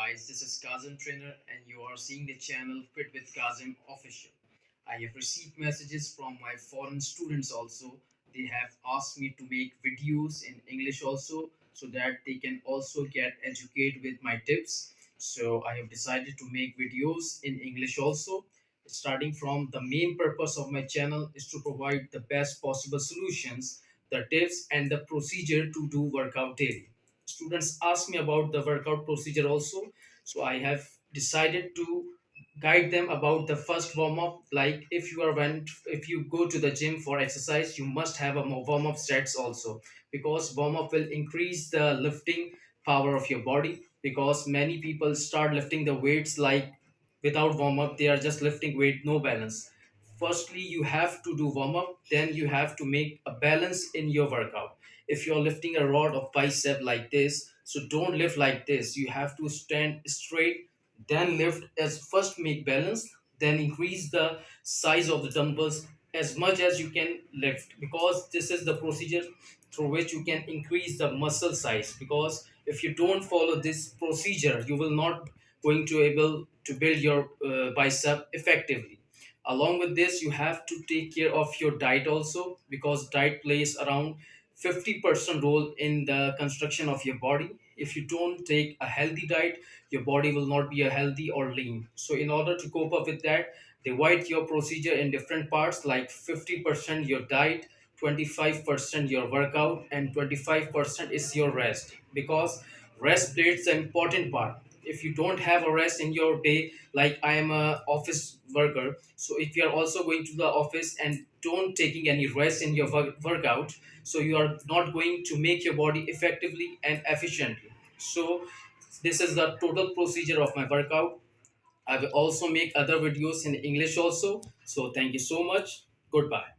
guys, this is Kazim Trainer and you are seeing the channel Fit with Kazim Official. I have received messages from my foreign students also. They have asked me to make videos in English also so that they can also get educated with my tips. So I have decided to make videos in English also. Starting from the main purpose of my channel is to provide the best possible solutions, the tips and the procedure to do workout daily. Students ask me about the workout procedure also, so I have decided to guide them about the first warm up. Like if you go to the gym for exercise, you must have a warm up sets also, because warm up will increase the lifting power of your body, because many people start lifting the weights like without warm up, they are just lifting weight, no balance. Firstly, you have to do warm up, then you have to make a balance in your workout. If you're lifting a rod of bicep like this, so don't lift like this, you have to stand straight, then lift. As first make balance, then increase the size of the dumbbells as much as you can lift, because this is the procedure through which you can increase the muscle size. Because if you don't follow this procedure, you will not going to able to build your bicep effectively. Along with this, you have to take care of your diet also, because diet plays around 50% role in the construction of your body. If you don't take a healthy diet, your body will not be a healthy or lean. So in order to cope up with that, divide your procedure in different parts, like 50% your diet, 25% your workout, and 25% is your rest. Because rest plays the important part. If you don't have a rest in your day, like I am a office worker, so if you are also going to the office and don't taking any rest in your workout, so you are not going to make your body effectively and efficiently. So this is the total procedure of my workout. I will also make other videos in English also. So thank you so much. Goodbye.